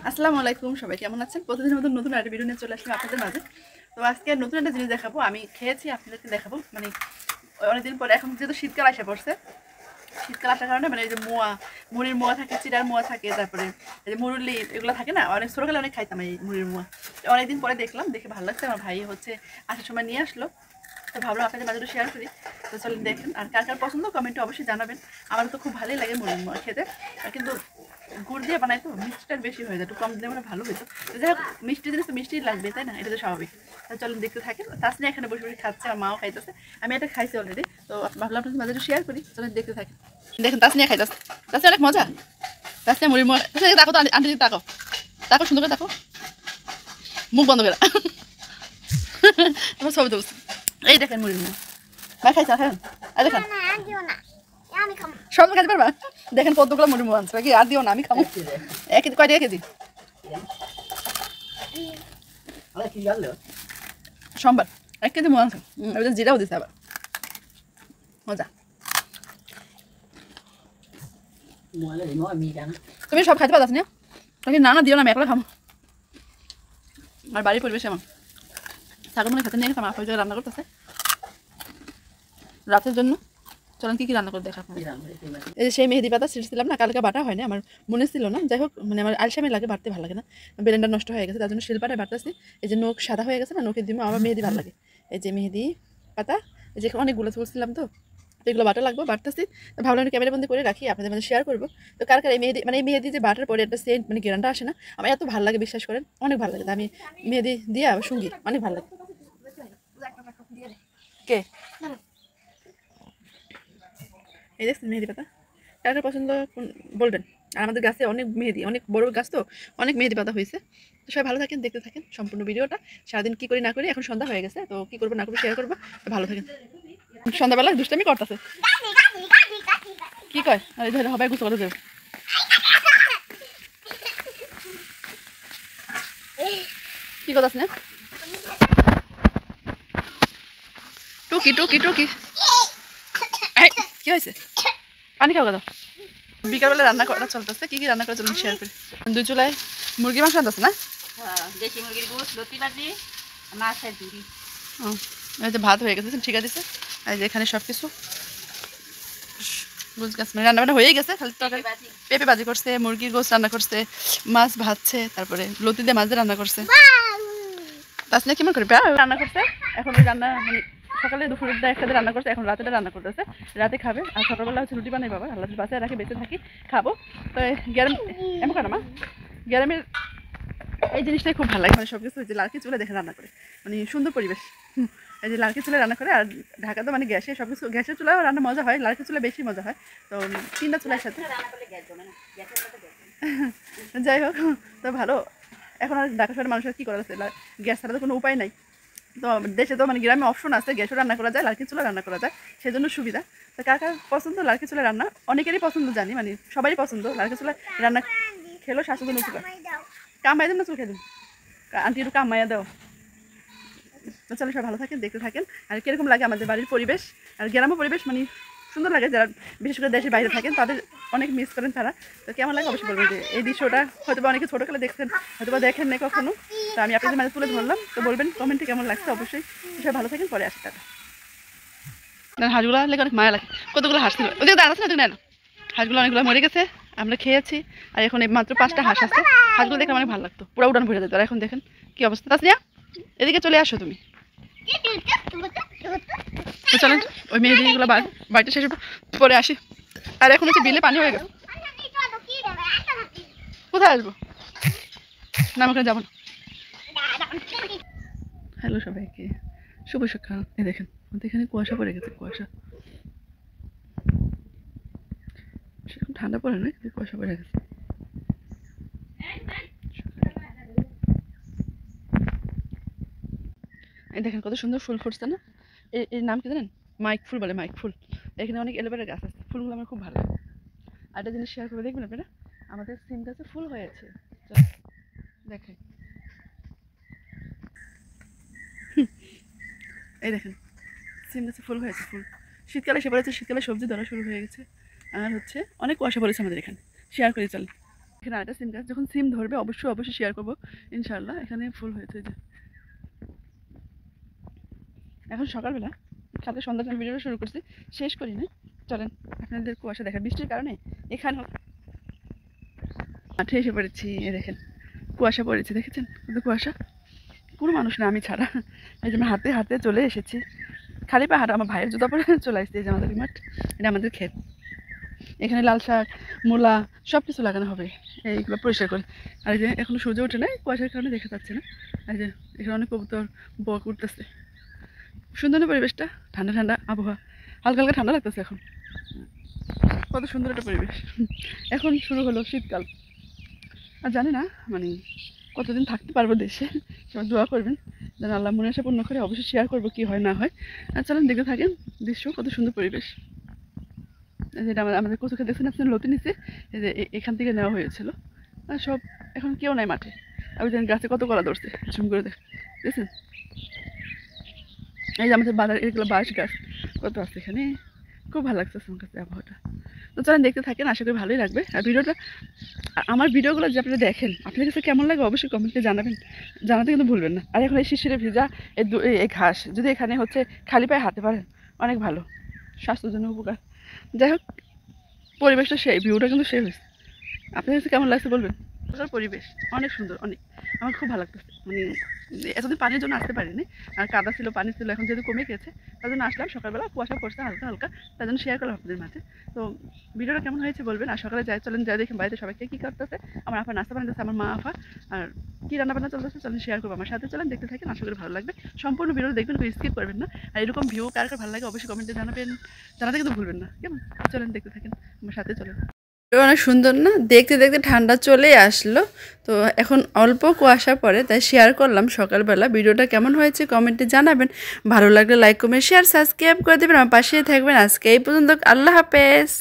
আসসালামু আলাইকুম, সবাই কেমন আছেন? প্রতিদিনের মতো নতুন একটা ভিডিও নিয়ে চলে আসলাম আপনাদের মাঝে। তো আজকে নতুন একটা জিনিস দেখাবো, আমি খেয়েছি আপনাদেরকে দেখাবো। মানে অনেকদিন পরে, এখন যেহেতু শীতকাল এসে পড়ছে, শীতকাল আসার কারণে মানে এই যে মুড়ির মোয়া থাকে, চিড়ার মোয়া থাকে, তারপরে এই যে মুরুলি এগুলো থাকে না, অনেক ছোটোকালে অনেক খাইতাম এই মুড়ির মোয়া। অনেকদিন পরে দেখলাম, দেখে ভালো লাগছে। আমার ভাই হচ্ছে আসার সময় নিয়ে আসলো, তো ভাবলাম আপনাদের মাঝে শেয়ার করি। তো চলেন দেখেন, আর কার কার পছন্দ কমেন্টে অবশ্যই জানাবেন। আমার তো খুব ভালোই লাগে মুড়ির মোয়া খেতে, কিন্তু গুড় দিয়ে বানাই তো মিষ্টিটা বেশি হয়ে যায়, একটু কম দিলে মানে ভালো হতো। যাই হোক, মিষ্টি জিনিস তো মিষ্টি লাগবে, তাই না? এটা তো স্বাভাবিক। চলেন দেখতে থাকেন। তাছাড়া এখানে বসে বসে খাচ্ছে, আর মাও খাইতেছে। আমি এটা খাইছি অলরেডি, তো ভাবলাম আপনাদের মাঝে শেয়ার করি। চলেন দেখতে থাকেন। দেখেন তাসনিয়া খাইতেছে, তাসনিয়া অনেক মজা। তাসনিয়া মুড়ি মোয়া তাকো তো, আন্টি তাকো, তাকো সুন্দর করে তাকো, মুখ বন্ধ করে আমার ছবি তুলছে। এই দেখেন মুড়ি মোয়া ভাই খাইছে, হ্যাঁ। আর দেখেন সব খাইতে পারবা। দেখেন কতগুলো মুড়ি মোয়া আনছে, কি আর দিও না, আমি খাবো। এক কেজি কয় টাকা কেজি? সোমবার 1 কেজি মোয়া আছে, জিরাও দিছে আবার, মজা। তুমি সব খাইতে পারছ না? তুমি না না দিও না, আমি একলা খাবো। আর বাড়ির পরিবেশ এমন, ছাগল মনে খেতে নিয়ে গেছে, আমার আপা রান্না করতেছে রাতের জন্য। চলেন কি রান্না করে দেখা। এই যে সেই মেহেদি পাতা ছিঁড়ছিলাম না, কালকে বাটা হয় না, আমার মনে ছিল না। যাই হোক, মানে আমার আলসামি লাগে, বাড়তে ভালো লাগে না, ব্লেন্ডার নষ্ট হয়ে গেছে, তার জন্য শিলপাটায় বাড়তেছি। এই যে নখ সাদা হয়ে গেছে না, নখের দিমে আমার মেহেদি ভালো লাগে। এই যে মেহেদি পাতা, এই যে অনেকগুলো তুলছিলাম, তো এগুলো বাটা লাগবে, বাড়তেছি। তো ভাবলাম ক্যামেরা বন্দি করে রাখি, আপনাদের মধ্যে শেয়ার করবো। তো কার কার এই মেহেদি, মানে এই মেহেদি যে বাটার পরে একটা সেন্ট, মানে গেরানটা আসে না, আমার এত ভালো লাগে, বিশ্বাস করেন, অনেক ভালো লাগে। তো আমি মেহেদি দিয়ে আবার সঙ্গী অনেক ভালো লাগে। কে এই দেখছেন মেহেদি পাতা, কার কার পছন্দ বলবেন। আর আমাদের গাছে অনেক মেহেদি, অনেক বড় গাছ, তো অনেক মেহেদি পাতা হয়েছে। তো সবাই ভালো থাকেন, দেখতে থাকেন সম্পূর্ণ ভিডিওটা। সারাদিন কি করি না করি, এখন সন্ধ্যা হয়ে গেছে, তো কি করবো না করবো শেয়ার করবো। ভালো থাকেন। সন্ধ্যাবেলা দুষ্টামি করতেছে, কি কয় আর ধরে হবে গুছো করে দেবে। কি কথা আছে না, টুকি টুকি টুকি। কি হয়েছে? পানি খাওয়া কথা। বিকালবেলা রান্না করা চলতেছে, কি কি রান্না করে চলুন শেয়ার করি। 2 চুলায় মুরগি মাংস আনতেছে না? দেশি মুরগির গোশ, লতি ভাজি, মাছের ঝুড়ি। এই যে ভাত হয়ে গেছে, ঠিক আছে। এই যে এখানে সব কিছু বুঝ গাছ মানে রান্না বান্না হয়ে গেছে, খালি তরকারি পেঁপে ভাজি করছে, মুরগির গোশ রান্না করছে, মাছ ভাজছে, তারপরে লতি দিয়ে মাছ দিয়ে রান্না করছে। তাছাড়া কেমন করে রান্না করছে এখন, ওই রান্না মানে সকালে দুপুরটা একসাথে রান্না করছে, এখন রাতেটা রান্না করতেছে, রাতে খাবে। আর সকালবেলা হচ্ছে রুটি বানাই বাবা, আল্লাহ বাসায় রাখি, বেঁচে থাকি খাবো। তো গ্যারাম এমন কেন মা, গ্যারামের এই জিনিসটাই খুব ভালো লাগে, মানে সব কিছু যে লালকি চুলে দেখে রান্না করে, মানে সুন্দর পরিবেশ। এই যে লালকি চুলে রান্না করে, আর ঢাকা তো মানে গ্যাসে সব কিছু, গ্যাসের চুলাও রান্না মজা হয়, লালকি চুলে বেশি মজা হয়। তো 3টা চুলার সাথে যাই হোক, তো ভালো। এখন আর ঢাকা শহরের মানুষের কী করা যাচ্ছে, গ্যাস ছাড়া তো কোনো উপায় নাই। তো দেশে তো মানে গ্রামে অপশন আছে, গ্যাসও রান্না করা যায়, লালকি চুলা রান্না করা যায়, সেই জন্য সুবিধা। তো কার কার পছন্দ লালকি চুলা রান্না, অনেকেরই পছন্দ জানি, মানে সবারই পছন্দ লালকি চুলা রান্না, খেলো শাশুড়ি উপকার। কামাই দেন না চুল খেয়ে দিন, আন্টি একটু কামাইয়া দাও। তো চলো সবাই ভালো থাকেন, দেখতে থাকেন। আর কীরকম লাগে আমাদের বাড়ির পরিবেশ আর গ্রাম্য পরিবেশ, মানে সুন্দর লাগে। যারা বিশেষ করে দেশের বাইরে থাকেন তাদের অনেক মিস করেন তারা। তো কেমন লাগে অবশ্যই বলবেন, যে এই দৃশ্যটা হয়তো বা অনেকে ছোটোকালে দেখছেন, হয়তো বা দেখেন না কখনো। তো আমি আপনাদের মাঝে তুলে ধরলাম, তো বলবেন কমেন্টে কেমন লাগছে অবশ্যই। সবাই ভালো থাকেন, পরে আসি টাটা। হাঁসগুলো লেগে অনেক মায়া লাগে, কতগুলো হাঁস ছিল ওদিকে দাঁড়াচ্ছে না, ওদিকে নেন। হাঁসগুলো অনেকগুলো মরে গেছে, আমরা খেয়েছি। আর এখন এই মাত্র 5টা হাঁস আছে, হাঁসগুলো দেখে অনেক ভালো লাগতো, পুরো উড়ান ভরে যেত। আর এখন দেখেন কি অবস্থা। তাসনিয়া এদিকে চলে আসো তুমি। চলেন ওই মেহেদিগুলো বাড়িতে শেষ পরে আসি। আর এখন হচ্ছে বিলে পানি হয়ে গেছে, কোথায় আসবো না, ওখানে যাবো না। হ্যালো সবাইকে, শুভ সকাল। এই দেখেন আমাদের এখানে কুয়াশা পড়ে গেছে, কুয়াশা সেরকম ঠান্ডা পড়ে নয়, কুয়াশা পড়ে গেছে। এই দেখেন কত সুন্দর ফুল ফুটছে না, এর নাম কি জানেন? মাইক ফুল বলে, মাইক ফুল। এখানে অনেক এলোভেরা গাছ আছে, ফুলগুলো আমার খুব ভালো লাগে। আর একটা জিনিস শেয়ার করে দেখবেন আপনারা, আমাদের সিম গাছে ফুল হয়েছে, দেখাই। এই দেখেন সিম গাছে ফুল হয়েছে, ফুল শীতকালে এসে পড়েছে, শীতকালে সবজি ধরা শুরু হয়ে গেছে। আর হচ্ছে অনেক কুয়াশা পড়েছে আমাদের এখানে, শেয়ার করে চলেন। এখানে আরেকটা সিম গাছ, যখন সিম ধরবে অবশ্যই অবশ্যই শেয়ার করবো ইনশাল্লাহ। এখানে ফুল হয়েছে যে এখন সকালবেলা, সাথে সন্ধ্যা টাইম ভিডিওটা শুরু করছি, শেষ করি না। চলেন আপনাদের কুয়াশা দেখা, বৃষ্টির কারণে এখানে মাঠে এসে পড়েছি। এ দেখেন কুয়াশা পড়েছে, দেখেছেন কিন্তু কুয়াশা, কোনো মানুষ না আমি ছাড়া। এই যে আমি হাতে হাতে চলে এসেছি, খালি পাহাড় আমার ভাইয়ের জুতা পরে চলে আসছে। এই যে আমাদের মাঠ, এটা আমাদের ক্ষেত। এখানে লাল শাক, মূলা সব কিছু লাগানো হবে, এইগুলো পরিষ্কার করে। আর এই যে এখনো সূর্য ওঠে নাই, কুয়াশার কারণে দেখা যাচ্ছে না। এই যে এখানে অনেক কবুতর বক উঠতেছে। সুন্দর না পরিবেশটা, ঠান্ডা ঠান্ডা আবহাওয়া, হালকা হালকা ঠান্ডা লাগতেছে এখন। কত সুন্দর একটা পরিবেশ। এখন শুরু হলো শীতকাল, আর জানি না মানে কতদিন থাকতে পারবো দেশে। সবাই দোয়া করবেন যেন আল্লাহ মনে আশা পূর্ণ করে। অবশ্যই শেয়ার করবো কী হয় না হয়। আর চলেন দেখতে থাকেন দৃশ্য, কত সুন্দর পরিবেশ। যেটা আমাদের কচু খেতে দেখছেন আপনার লতি নিচে, এই যে এখান থেকে নেওয়া হয়েছিল। আর সব এখন কেউ নাই মাঠে। আমি জানি গাছে কত কলা ধরছে, ঝুম করে দেখছেন। এই যে আমাদের বাজার এগুলো বাঁশ গাছ কত আছে এখানে, খুব ভালো লাগছে আমার কাছে আবহাওয়াটা। তো চলেন দেখতে থাকেন, আশা করি ভালোই লাগবে। আর ভিডিওটা, আমার ভিডিওগুলো যে আপনারা দেখেন আপনাদের কাছে কেমন লাগে অবশ্যই কমেন্টে জানাবেন, জানাতে কিন্তু ভুলবেন না। আর এখন এই শিশিরে ভেজা এই ঘাস যদি এখানে হচ্ছে খালি পায়ে হাঁটতে পারেন অনেক ভালো, স্বাস্থ্যের জন্য উপকার। যাই হোক, পরিবেশটা সেই, ভিউটা কিন্তু সেই হয়েছে। আপনার কাছে কেমন লাগছে বলবেন। পরিবেশ অনেক সুন্দর, অনেক আমার খুব ভালো লাগতেছে। মানে এতদিন পানির জন্য আসতে পারিনি, আর কাদা ছিল, পানি ছিল, এখন যেহেতু কমে গেছে তার জন্য আসলাম। সকালবেলা কুয়াশা পড়ছে হালকা হালকা, তার জন্য শেয়ার করলাম আপনাদের মাঝে। তো ভিডিওটা কেমন হয়েছে বলবেন। আর সকালে যাই, চলেন যাই দেখি বাড়িতে সবাইকে কী করতেছে। আমার আপা নাস্তা বানাতেছে, আমার মা আপা, আর কী রান্নাবান্না চলতেছে চলেন শেয়ার করবো আমার সাথে। চলেন দেখতে থাকেন, আশা করি ভালো লাগবে। সম্পূর্ণ ভিডিও দেখবেন, কেউ স্কিপ করবেন না। আর এরকম ভিউ কার কার ভালো লাগে অবশ্যই কমেন্টে জানাবেন, জানাতে কিন্তু ভুলবেন না কেমন। চলেন দেখতে থাকেন আমার সাথে, চলেন। অনেক সুন্দর না, দেখতে দেখতে ঠান্ডা চলে আসলো। তো এখন অল্প কুয়াশা পড়ে, তাই শেয়ার করলাম সকালবেলা। ভিডিওটা কেমন হয়েছে কমেন্টে জানাবেন, ভালো লাগলে লাইক কমেন্ট শেয়ার সাবস্ক্রাইব করে দেবেন, আমার পাশেই থাকবেন। আজকে এই পর্যন্ত, আল্লাহ হাফেজ।